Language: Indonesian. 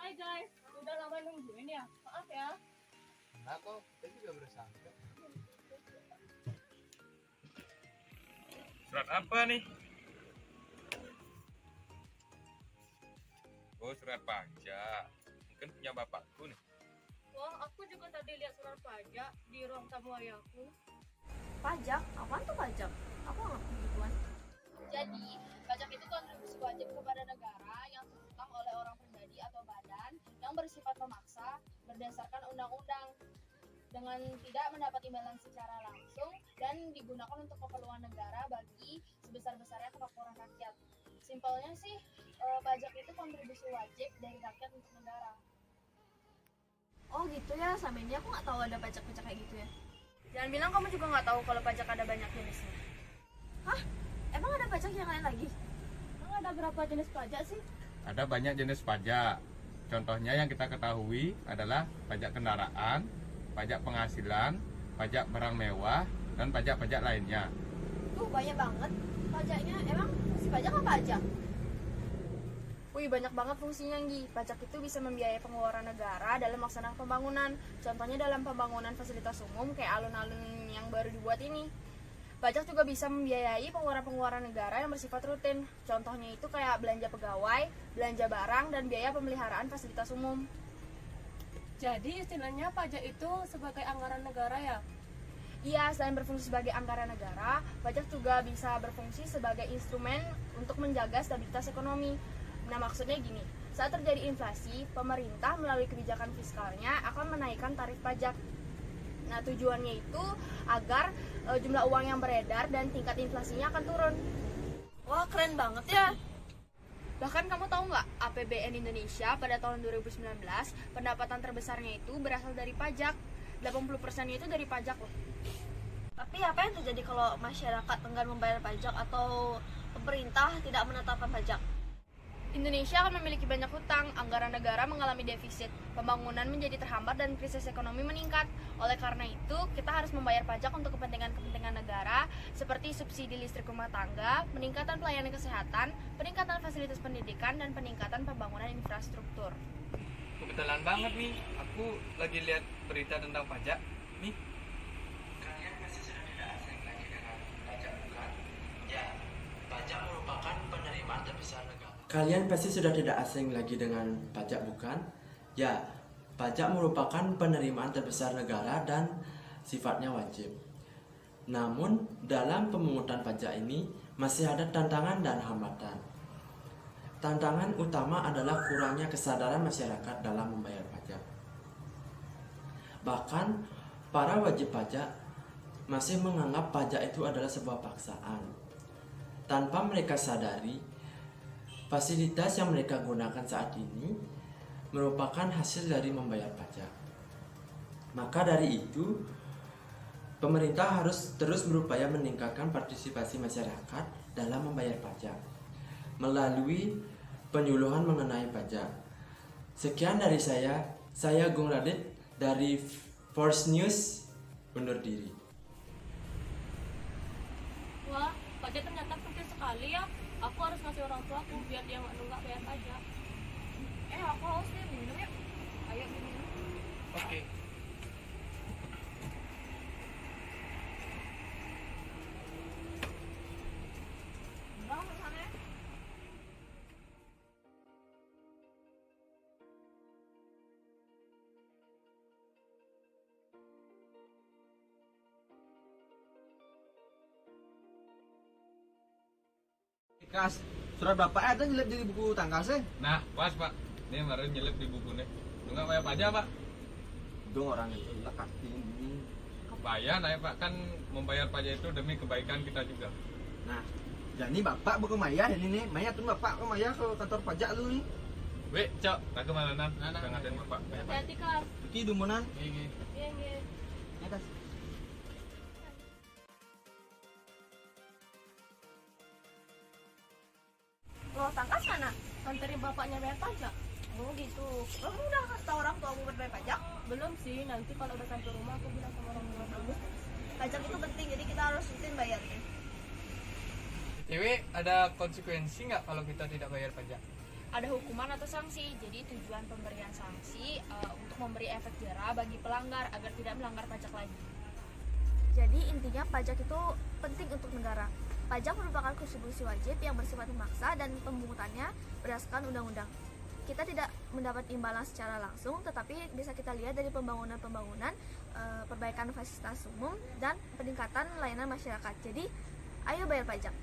Hai guys, udah lama nungguin ya. Maaf ya. Enggak kok, kita juga bersantai. Surat apa nih? Oh, surat pajak. Mungkin punya bapakku nih. Wah, aku juga tadi lihat surat pajak di ruang tamu ayahku. Pajak? Apaan tuh pajak? Aku nggak ngerti gituan. Jadi, pajak itu kontribusi wajib kepada negara yang ditanggung oleh orang pribadi atau badan yang bersifat memaksa berdasarkan undang-undang dengan tidak mendapat imbalan secara langsung dan digunakan untuk keperluan negara bagi sebesar-besarnya kemakmuran rakyat. Simpelnya sih, pajak itu kontribusi wajib dari rakyat untuk negara. Oh gitu ya, sama ini aku nggak tahu ada pajak-pajak kayak gitu ya. Jangan bilang kamu juga nggak tahu kalau pajak ada banyak jenisnya. Hah? Emang ada pajak yang lain lagi? Emang ada berapa jenis pajak sih? Ada banyak jenis pajak. Contohnya yang kita ketahui adalah pajak kendaraan, pajak penghasilan, pajak barang mewah, dan pajak-pajak lainnya. Tuh banyak banget pajaknya. Emang si pajak apa aja? Wih, banyak banget fungsinya, Nggi. Pajak itu bisa membiayai pengeluaran negara dalam melaksanakan pembangunan. Contohnya dalam pembangunan fasilitas umum kayak alun-alun yang baru dibuat ini. Pajak juga bisa membiayai pengeluaran-pengeluaran negara yang bersifat rutin. Contohnya itu kayak belanja pegawai, belanja barang, dan biaya pemeliharaan fasilitas umum. Jadi istilahnya pajak itu sebagai anggaran negara ya? Iya, selain berfungsi sebagai anggaran negara, pajak juga bisa berfungsi sebagai instrumen untuk menjaga stabilitas ekonomi. Nah, maksudnya gini, saat terjadi inflasi, pemerintah melalui kebijakan fiskalnya akan menaikkan tarif pajak. Nah, tujuannya itu agar jumlah uang yang beredar dan tingkat inflasinya akan turun. Wah keren banget ya. Bahkan kamu tahu nggak, APBN Indonesia pada tahun 2019, pendapatan terbesarnya itu berasal dari pajak. 80%-nya itu dari pajak loh. Tapi apa yang terjadi kalau masyarakat enggan membayar pajak atau pemerintah tidak menetapkan pajak? Indonesia akan memiliki banyak hutang, anggaran negara mengalami defisit, pembangunan menjadi terhambat dan krisis ekonomi meningkat. Oleh karena itu, kita harus membayar pajak untuk kepentingan-kepentingan negara seperti subsidi listrik rumah tangga, peningkatan pelayanan kesehatan, peningkatan fasilitas pendidikan, dan peningkatan pembangunan infrastruktur. Kebetulan banget nih, aku lagi lihat berita tentang pajak. Nih, Kalian pasti sudah tidak asing lagi dengan pajak, bukan? Ya, pajak merupakan penerimaan terbesar negara. Kalian pasti sudah tidak asing lagi dengan pajak, bukan? Ya, pajak merupakan penerimaan terbesar negara dan sifatnya wajib. Namun, dalam pemungutan pajak ini masih ada tantangan dan hambatan. Tantangan utama adalah kurangnya kesadaran masyarakat dalam membayar pajak. Bahkan, para wajib pajak masih menganggap pajak itu adalah sebuah paksaan. Tanpa mereka sadari, fasilitas yang mereka gunakan saat ini merupakan hasil dari membayar pajak. Maka dari itu, pemerintah harus terus berupaya meningkatkan partisipasi masyarakat dalam membayar pajak melalui penyuluhan mengenai pajak. Sekian dari saya Gung Radit dari Force News undur diri. Wah, pajak ternyata penting sekali ya. Aku harus ngasih orang tua aku biar dia nggak nunggak bayar pajak. Aku haus nih, minum yuk. Ayo minum. oke. Enggak, sana. Kas, surat bapak ada nyelip di buku tangkasnya. Nah, pas Pak. Ini kemarin nyelip di bukunya. Lu nggak bayar pajak Pak? Dong orang itu lekat ini. Bayar, nah ya Pak. Kan membayar pajak itu demi kebaikan kita juga. Nah, jadi bapak bukan Maya ini nih. Maya tuh bapak ke Maya ke kantor pajak lu nih. Weh, Cok. Tak kemana-mana. Kita ngatain Bapak. Bayar pajak. Hati-hati, Kak. Iki dumunan. Iya, iya. Atas. Loh tangkas mana? Anterin bapaknya bayar pajak. Oh gitu. Lo kamu udah kasih tau orang tua mau berbayar pajak? Belum sih, nanti kalau udah sampai rumah aku bilang sama orang tua dulu. Pajak itu penting, jadi kita harus rutin bayarnya. Dewi, ada konsekuensi nggak kalau kita tidak bayar pajak? ada hukuman atau sanksi. Jadi tujuan pemberian sanksi untuk memberi efek jera bagi pelanggar agar tidak melanggar pajak lagi. Jadi intinya pajak itu penting untuk negara. Pajak merupakan kontribusi wajib yang bersifat memaksa dan pemungutannya berdasarkan undang-undang. Kita tidak mendapat imbalan secara langsung, tetapi bisa kita lihat dari pembangunan, perbaikan fasilitas umum, dan peningkatan layanan masyarakat. Jadi, ayo bayar pajak.